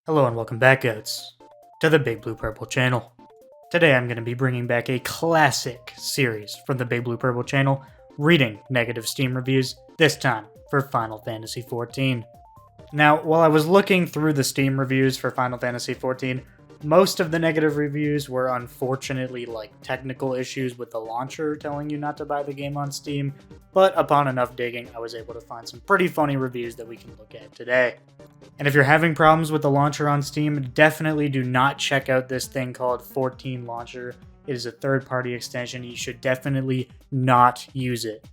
Hello and welcome back, goats, to the Big Blue Purple channel. Today I'm going to be bringing back a classic series from the Big Blue Purple channel, reading negative Steam reviews, this time for Final Fantasy XIV. Now, while I was looking through the Steam reviews for Final Fantasy XIV, most of the negative reviews were unfortunately technical issues with the launcher telling you not to buy the game on Steam, but upon enough digging, I was able to find some pretty funny reviews that we can look at today. And if you're having problems with the launcher on Steam, definitely do not check out this thing called 14 Launcher. It is a third-party extension. You should definitely not use it.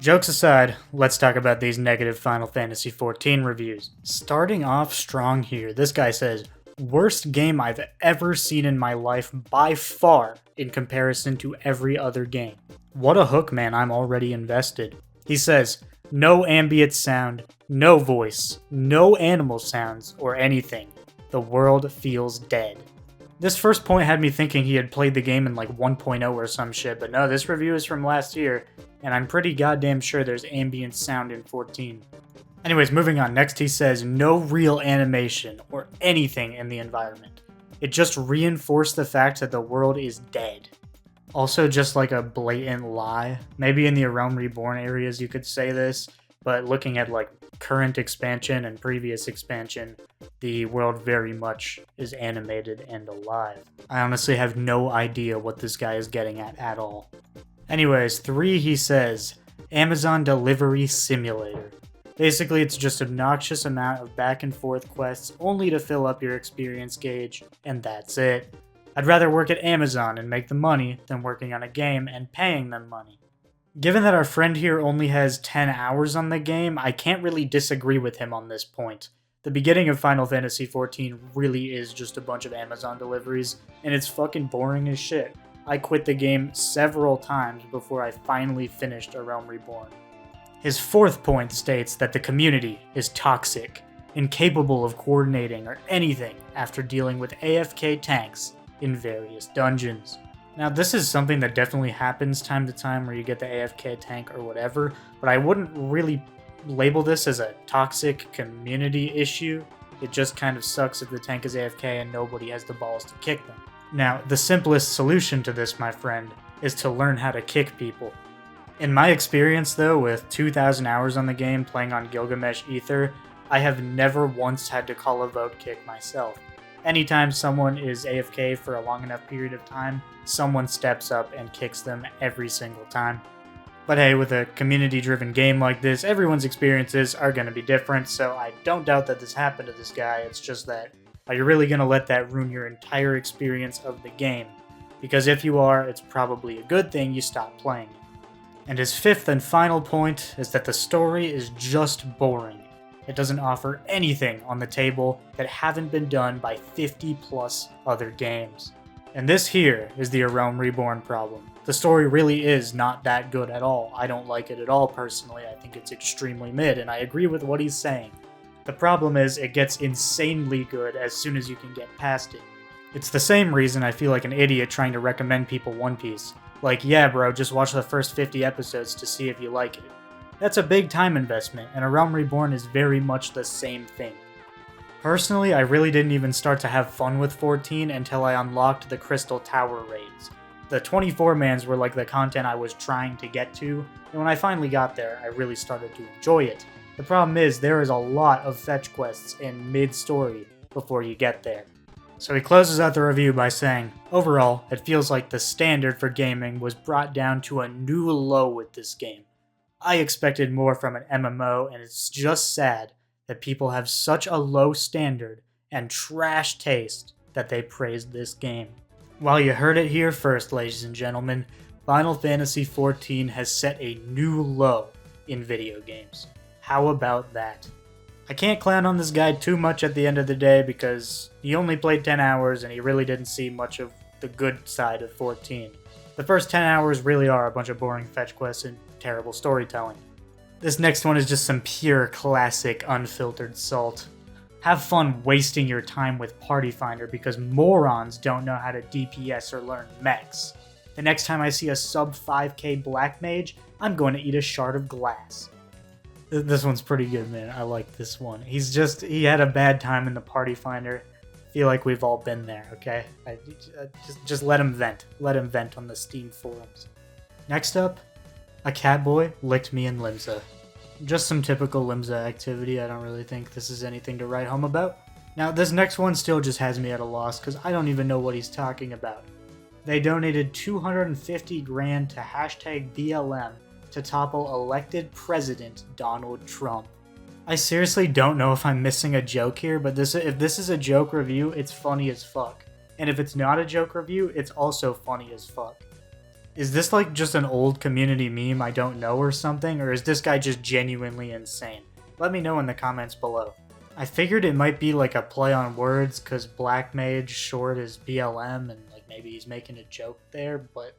Jokes aside, let's talk about these negative Final Fantasy XIV reviews. Starting off strong here, this guy says, "Worst game I've ever seen in my life by far in comparison to every other game." What a hook, man, I'm already invested. He says, "No ambient sound, no voice, no animal sounds, or anything. The world feels dead." This first point had me thinking he had played the game in 1.0 or some shit, but no, this review is from last year, and I'm pretty goddamn sure there's ambient sound in 14. Anyways, moving on. Next he says, "No real animation or anything in the environment. It just reinforced the fact that the world is dead." Also just like a blatant lie. Maybe in the Realm Reborn areas you could say this, but looking at current expansion and previous expansion, the world very much is animated and alive. I honestly have no idea what this guy is getting at all. Anyways, 3 he says, "Amazon Delivery Simulator. Basically, it's just an obnoxious amount of back and forth quests only to fill up your experience gauge, and that's it. I'd rather work at Amazon and make the money than working on a game and paying them money." Given that our friend here only has 10 hours on the game, I can't really disagree with him on this point. The beginning of Final Fantasy XIV really is just a bunch of Amazon deliveries, and it's fucking boring as shit. I quit the game several times before I finally finished A Realm Reborn. His 4th point states that the community is toxic, incapable of coordinating or anything after dealing with AFK tanks in various dungeons. Now, this is something that definitely happens time to time where you get the AFK tank or whatever, but I wouldn't really label this as a toxic community issue. It just kind of sucks if the tank is AFK and nobody has the balls to kick them. Now, the simplest solution to this, my friend, is to learn how to kick people. In my experience, though, with 2,000 hours on the game playing on Gilgamesh Ether, I have never once had to call a vote kick myself. Anytime someone is AFK for a long enough period of time, someone steps up and kicks them every single time. But hey, with a community-driven game like this, everyone's experiences are going to be different, so I don't doubt that this happened to this guy. It's just that, are you really going to let that ruin your entire experience of the game? Because if you are, it's probably a good thing you stop playing it. And his 5th and final point is that the story is just boring. It doesn't offer anything on the table that haven't been done by 50 plus other games. And this here is the A Realm Reborn problem. The story really is not that good at all. I don't like it at all personally. I think it's extremely mid, and I agree with what he's saying. The problem is it gets insanely good as soon as you can get past it. It's the same reason I feel like an idiot trying to recommend people One Piece. Yeah bro, just watch the first 50 episodes to see if you like it. That's a big time investment, and A Realm Reborn is very much the same thing. Personally, I really didn't even start to have fun with 14 until I unlocked the Crystal Tower raids. The 24-mans were the content I was trying to get to, and when I finally got there, I really started to enjoy it. The problem is, there is a lot of fetch quests in mid-story before you get there. So he closes out the review by saying, "Overall, it feels like the standard for gaming was brought down to a new low with this game. I expected more from an MMO, and it's just sad that people have such a low standard and trash taste that they praised this game." Well, you heard it here first, ladies and gentlemen. Final Fantasy XIV has set a new low in video games. How about that? I can't clown on this guy too much at the end of the day because he only played 10 hours and he really didn't see much of the good side of 14. The first 10 hours really are a bunch of boring fetch quests and terrible storytelling. This next one is just some pure classic unfiltered salt. Have fun wasting your time with Party Finder because morons don't know how to DPS or learn mechs. The next time I see a sub 5k black mage, I'm going to eat a shard of glass. This one's pretty good, man. I like this one. He had a bad time in the party finder. Feel like we've all been there, okay? Just let him vent. Let him vent on the Steam forums. Next up, a cat boy licked me in Limsa. Just some typical Limsa activity. I don't really think this is anything to write home about. Now, this next one still just has me at a loss because I don't even know what he's talking about. They donated 250 grand to hashtag BLM to topple elected President Donald Trump. I seriously don't know if I'm missing a joke here, but if this is a joke review, it's funny as fuck. And if it's not a joke review, it's also funny as fuck. Is this like just an old community meme I don't know or something, or is this guy just genuinely insane? Let me know in the comments below. I figured it might be like a play on words because Black Mage short is BLM and like maybe he's making a joke there, but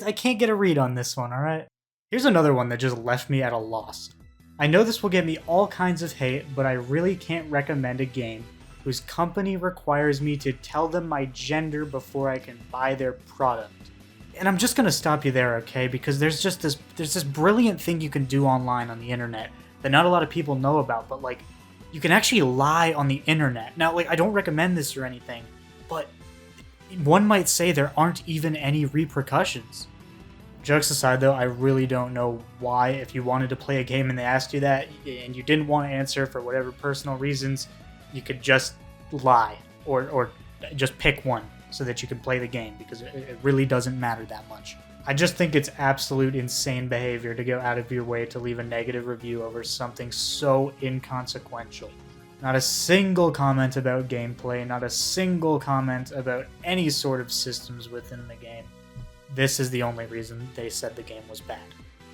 I can't get a read on this one, alright? Here's another one that just left me at a loss. I know this will get me all kinds of hate, but I really can't recommend a game whose company requires me to tell them my gender before I can buy their product. And I'm just gonna stop you there, okay? Because there's this brilliant thing you can do online on the internet that not a lot of people know about, but like, you can actually lie on the internet. Now, like, I don't recommend this or anything, but one might say there aren't even any repercussions. Jokes aside though, I really don't know why, if you wanted to play a game and they asked you that, and you didn't want to answer for whatever personal reasons, you could just lie, or just pick one so that you can play the game, because it really doesn't matter that much. I just think it's absolute insane behavior to go out of your way to leave a negative review over something so inconsequential. Not a single comment about gameplay, not a single comment about any sort of systems within the game. This is the only reason they said the game was bad.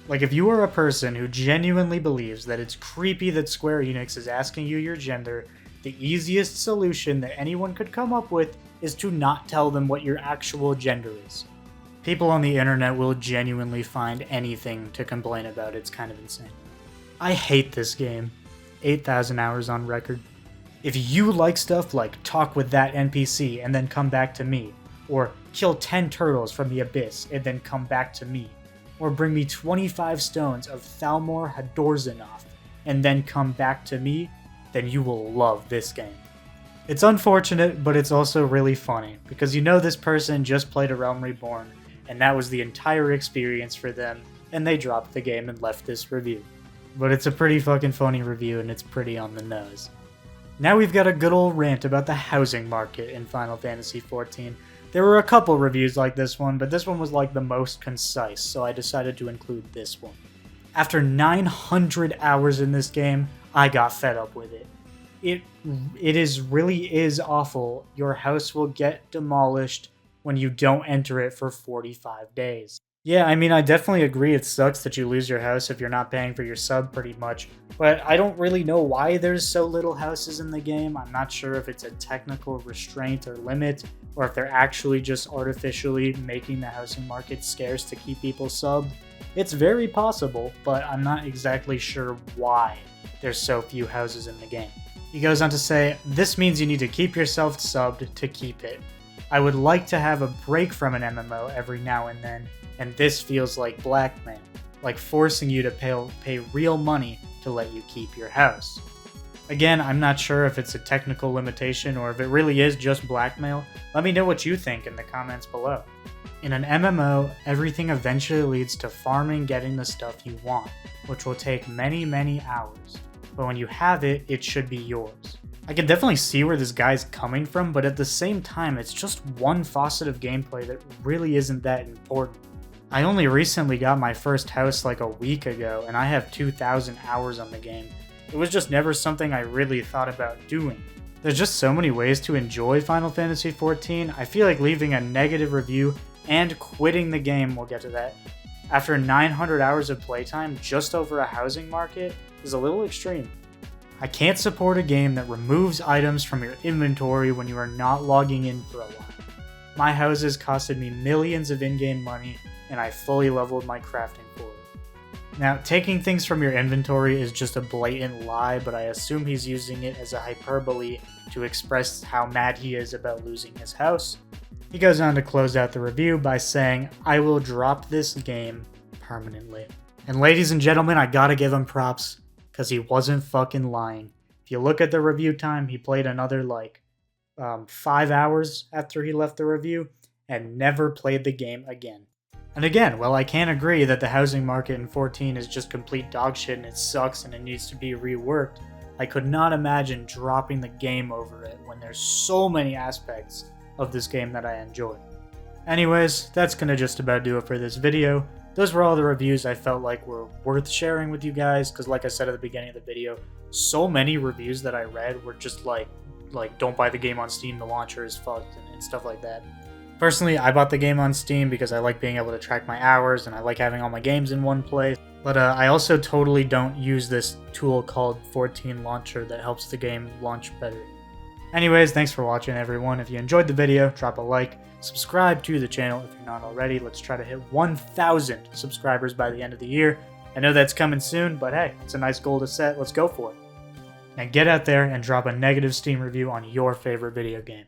Like, if you are a person who genuinely believes that it's creepy that Square Enix is asking you your gender, the easiest solution that anyone could come up with is to not tell them what your actual gender is. People on the internet will genuinely find anything to complain about. It's kind of insane. I hate this game. 8,000 hours on record. If you like stuff like talk with that NPC and then come back to me, or kill 10 turtles from the abyss and then come back to me, or bring me 25 stones of Thalmor Hadorzanoth and then come back to me, then you will love this game. It's unfortunate, but it's also really funny, because you know this person just played A Realm Reborn, and that was the entire experience for them, and they dropped the game and left this review. But it's a pretty fucking funny review, and it's pretty on the nose. Now we've got a good old rant about the housing market in Final Fantasy XIV. There were a couple reviews like this one, but this one was like the most concise, so I decided to include this one. After 900 hours in this game, I got fed up with it. It really is awful. Your house will get demolished when you don't enter it for 45 days. Yeah, I mean, I definitely agree it sucks that you lose your house if you're not paying for your sub pretty much, but I don't really know why there's so little houses in the game. I'm not sure if it's a technical restraint or limit, or if they're actually just artificially making the housing market scarce to keep people subbed. It's very possible, but I'm not exactly sure why there's so few houses in the game. He goes on to say, this means you need to keep yourself subbed to keep it. I would like to have a break from an MMO every now and then, and this feels like blackmail, like forcing you to pay real money to let you keep your house. Again, I'm not sure if it's a technical limitation or if it really is just blackmail. Let me know what you think in the comments below. In an MMO, everything eventually leads to farming, getting the stuff you want, which will take many, many hours. But when you have it, it should be yours. I can definitely see where this guy's coming from, but at the same time, it's just one facet of gameplay that really isn't that important. I only recently got my first house like a week ago, and I have 2,000 hours on the game. It was just never something I really thought about doing. There's just so many ways to enjoy Final Fantasy XIV, I feel like leaving a negative review and quitting the game, we'll get to that, after 900 hours of playtime just over a housing market is a little extreme. I can't support a game that removes items from your inventory when you are not logging in for a while. My houses costed me millions of in-game money, and I fully leveled my crafting for it. Now, taking things from your inventory is just a blatant lie, but I assume he's using it as a hyperbole to express how mad he is about losing his house. He goes on to close out the review by saying, I will drop this game permanently. And ladies and gentlemen, I gotta give him props, because he wasn't fucking lying. If you look at the review time, he played another 5 hours after he left the review, and never played the game again. And again, while I can't agree that the housing market in 14 is just complete dog shit and it sucks and it needs to be reworked, I could not imagine dropping the game over it when there's so many aspects of this game that I enjoy. Anyways, that's gonna just about do it for this video. Those were all the reviews I felt like were worth sharing with you guys, because like I said at the beginning of the video, so many reviews that I read were just like don't buy the game on Steam, the launcher is fucked, and stuff like that. Personally, I bought the game on Steam because I like being able to track my hours and I like having all my games in one place. But I also totally don't use this tool called 14 Launcher that helps the game launch better. Anyways, thanks for watching everyone. If you enjoyed the video, drop a like, subscribe to the channel if you're not already. Let's try to hit 1,000 subscribers by the end of the year. I know that's coming soon, but hey, it's a nice goal to set. Let's go for it. And get out there and drop a negative Steam review on your favorite video game.